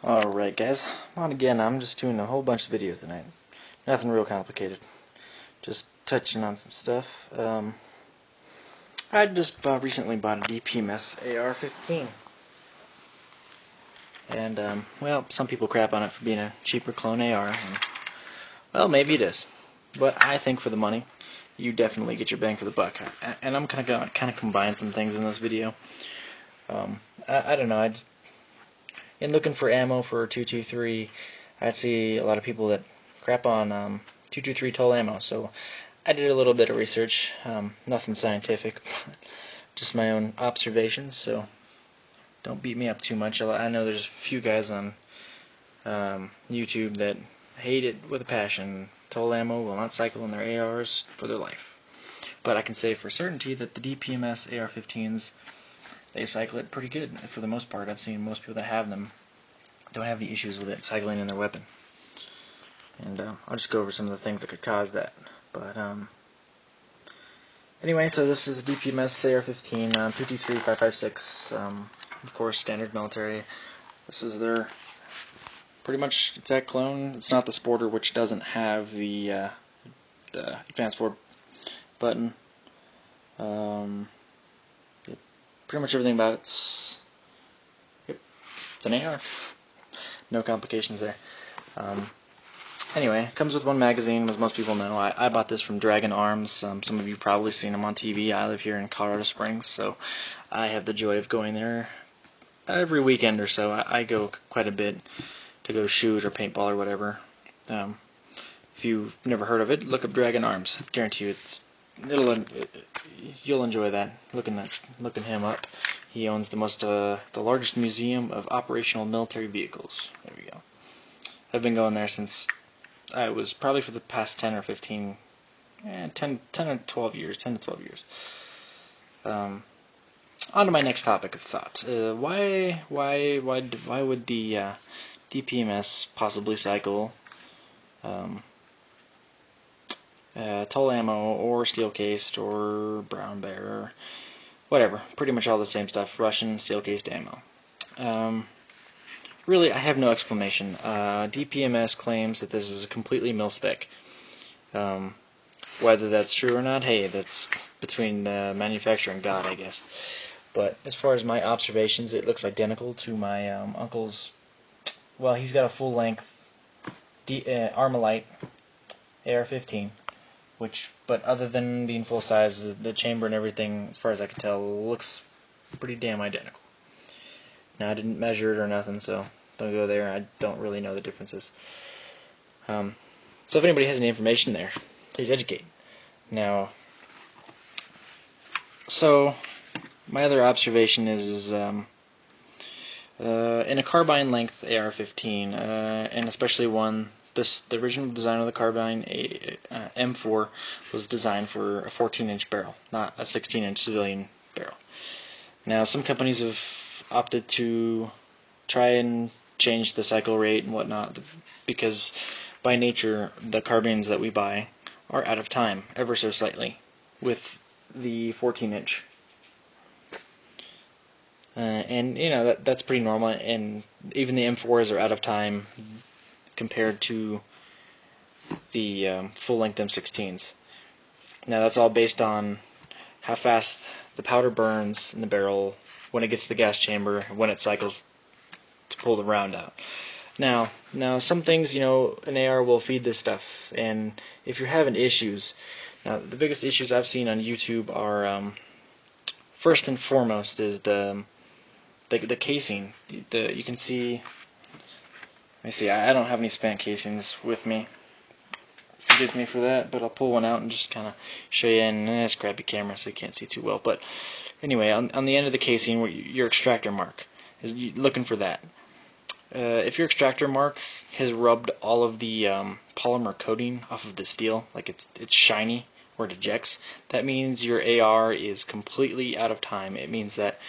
Alright guys, on again. I'm just doing a whole bunch of videos tonight. Nothing real complicated. Just touching on some stuff. I just recently bought a DPMS AR-15. And, well, some people crap on it for being a cheaper clone AR. And, well, maybe it is. But I think for the money, you definitely get your bang for the buck. And I'm kind of combine some things in this video. I don't know, in looking for ammo for 223, I see a lot of people that crap on 223 Tulammo, so I did a little bit of research, nothing scientific, just my own observations, so don't beat me up too much. I know there's a few guys on YouTube that hate it with a passion. Tulammo will not cycle in their ARs for their life. But I can say for certainty that the DPMS AR-15s, they cycle it pretty good for the most part. I've seen most people that have them don't have any issues with it cycling in their weapon. And I'll just go over some of the things that could cause that. But anyway, so this is DPMS AR-15 223-556. Of course, standard military. This is their pretty much exact clone. It's not the Sporter, which doesn't have the advanced forward button. Pretty much everything about it's an AR. No complications there. Anyway, it comes with one magazine, as most people know. I bought this from Dragon Arms. Some of you probably seen them on TV. I live here in Colorado Springs, so I have the joy of going there every weekend or so. I go quite a bit to go shoot or paintball or whatever. If you've never heard of it, look up Dragon Arms. I guarantee you you'll enjoy that. Looking him up. He owns the largest museum of operational military vehicles. There we go. I've been going there since I was probably for the past 10 or 15, 10 to 12 years. On to my next topic of thought. Why would the DPMS possibly cycle Tulammo or steel cased or brown bear or whatever, pretty much all the same stuff, Russian steel cased ammo. Really, I have no explanation. DPMS claims that this is a completely mil-spec. Whether that's true or not, hey, that's between the manufacturer and God, I guess. But as far as my observations, it looks identical to my uncle's. Well, he's got a full-length Armalite AR-15. But other than being full size, the chamber and everything, as far as I can tell, looks pretty damn identical. Now, I didn't measure it or nothing, so don't go there. I don't really know the differences. So if anybody has any information there, please educate. Now, so my other observation is in a carbine length AR-15, and especially one. The original design of the carbine, M4, was designed for a 14-inch barrel, not a 16-inch civilian barrel. Now, some companies have opted to try and change the cycle rate and whatnot, because by nature, the carbines that we buy are out of time, ever so slightly, with the 14-inch. And, you know, that's pretty normal, and even the M4s are out of time compared to the full-length M16s. Now that's all based on how fast the powder burns in the barrel when it gets to the gas chamber, when it cycles to pull the round out. Now some things, you know, an AR will feed this stuff, and if you're having issues, now the biggest issues I've seen on YouTube are first and foremost is the casing. You can see. Let me see, I don't have any spent casings with me. Forgive me for that, but I'll pull one out and just kind of show you. And it's a crappy camera, so you can't see too well. But anyway, on the end of the casing, where your extractor mark, is looking for that. If your extractor mark has rubbed all of the polymer coating off of the steel, like it's shiny or it ejects, that means your AR is completely out of time. It means that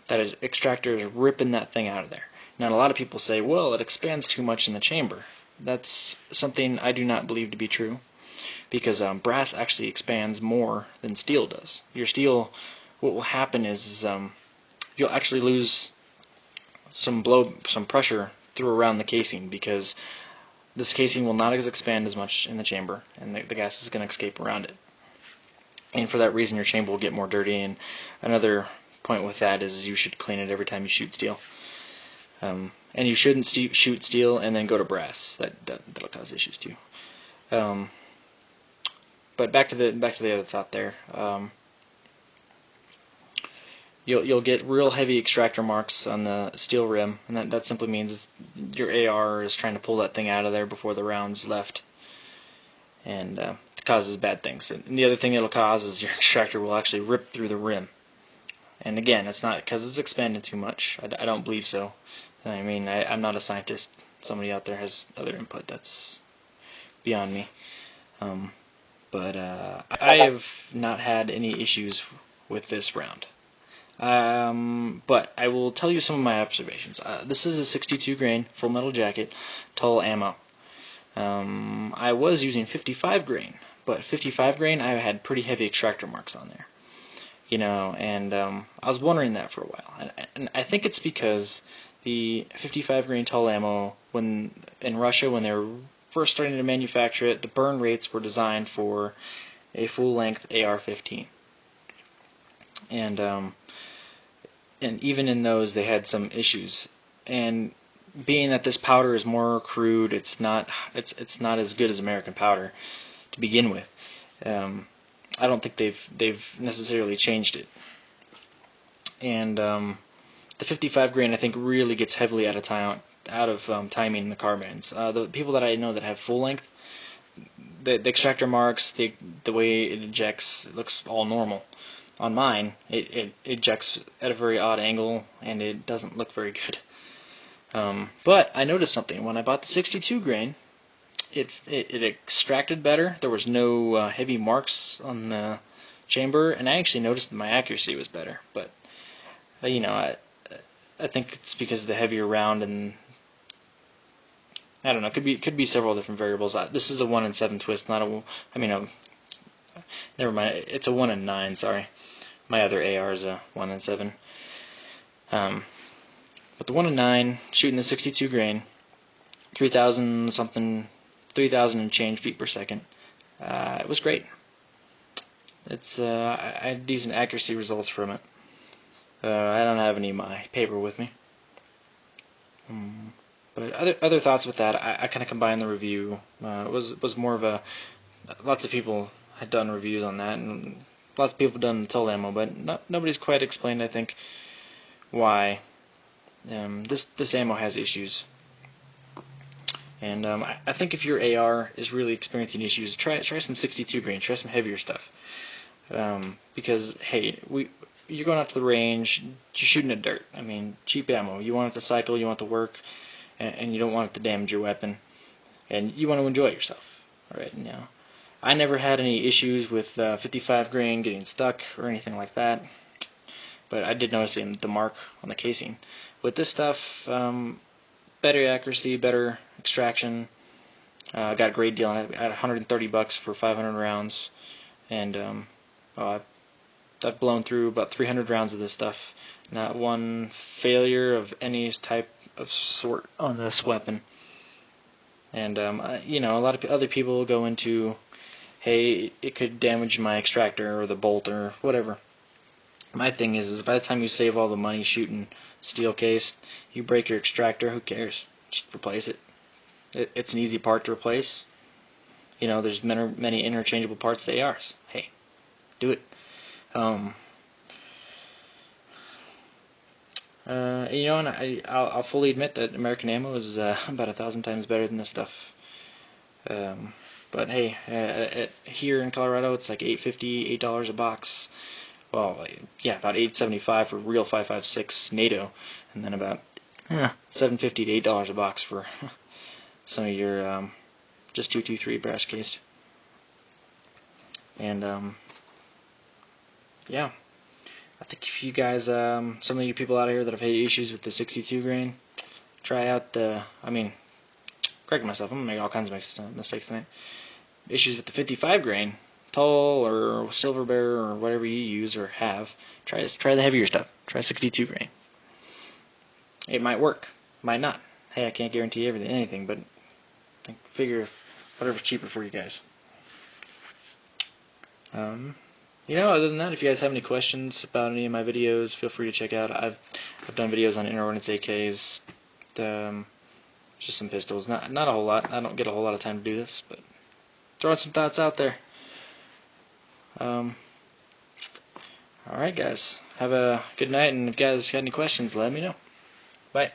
extractor is ripping that thing out of there. Now, a lot of people say, well, it expands too much in the chamber. That's something I do not believe to be true, because brass actually expands more than steel does. Your steel, what will happen is you'll actually lose some pressure through around the casing, because this casing will not expand as much in the chamber, and the gas is going to escape around it. And for that reason, your chamber will get more dirty. And another point with that is you should clean it every time you shoot steel. And you shouldn't shoot steel and then go to brass. That'll cause issues too. But back to the other thought there. You'll get real heavy extractor marks on the steel rim, and that simply means your AR is trying to pull that thing out of there before the round's left, and it causes bad things. And the other thing it'll cause is your extractor will actually rip through the rim. And again, it's not because it's expanded too much. I don't believe so. I mean, I'm not a scientist. Somebody out there has other input. That's beyond me. But I have not had any issues with this round. But I will tell you some of my observations. This is a 62 grain full metal jacket, Tulammo. I was using 55 grain, but 55 grain I had pretty heavy extractor marks on there. And I was wondering that for a while. And I think it's because the 55 grain Tulammo, when in Russia, when they were first starting to manufacture it, the burn rates were designed for a full-length AR-15. And even in those, they had some issues. And being that this powder is more crude, it's not as good as American powder to begin with. I don't think they've necessarily changed it. And the 55 grain, I think, really gets heavily out of timing the carbines. The people that I know that have full length, the extractor marks, the way it ejects, it looks all normal. On mine, it ejects at a very odd angle, and it doesn't look very good. But I noticed something. When I bought the 62 grain, it extracted better. There was no heavy marks on the chamber, and I actually noticed that my accuracy was better. But I think it's because of the heavier round, and I don't know. Could be several different variables. This is a 1 in 7 twist, not a. Never mind. It's a 1 in 9. Sorry, my other AR is a 1 in 7. But the 1 in 9, shooting the 62 grain, 3,000 and change feet per second. It was great. I had decent accuracy results from it. I don't have any of my paper with me. But other thoughts with that, I kind of combined the review. It was more of a. Lots of people had done reviews on that, and lots of people done the Tulammo, but nobody's quite explained, I think, why this ammo has issues. And I think if your AR is really experiencing issues, try some 62 grain, try some heavier stuff. Because hey, you're going out to the range, you're shooting at dirt. I mean, cheap ammo. You want it to cycle, you want it to work, and you don't want it to damage your weapon, and you want to enjoy yourself. All right, I never had any issues with 55 grain getting stuck or anything like that, but I did notice the mark on the casing. With this stuff, better accuracy, better extraction. I got a great deal on it. I had $130 for 500 rounds, and I've blown through about 300 rounds of this stuff. Not one failure of any type of sort on this weapon. And a lot of other people go into, hey, it could damage my extractor or the bolt or whatever. My thing is by the time you save all the money shooting steel cased, you break your extractor, who cares? Just replace it. It's an easy part to replace. There's many interchangeable parts to ARs. Hey, do it. And I'll fully admit that American ammo is about 1,000 times better than this stuff. But hey, here in Colorado, it's like $8.50, $8 a box. Well, yeah, about $8.75 for real 5.56 NATO, and then about $7.50 to $8 a box for some of your just 223 brass cased. And yeah, I think if you guys, some of you people out here that have had issues with the 62 grain, try out correct myself, I'm going to make all kinds of mistakes tonight. Issues with the 55 grain, Tull or Silver Bear or whatever you use or have, try the heavier stuff. Try 62 grain. It might work, might not. hey, I can't guarantee anything, but I figure whatever's cheaper for you guys. Other than that, if you guys have any questions about any of my videos, feel free to check out. I've done videos on inter-ordnance AKs, just some pistols. Not a whole lot. I don't get a whole lot of time to do this, but throwing some thoughts out there. Alright guys, have a good night, and if you guys got any questions, let me know. Bye.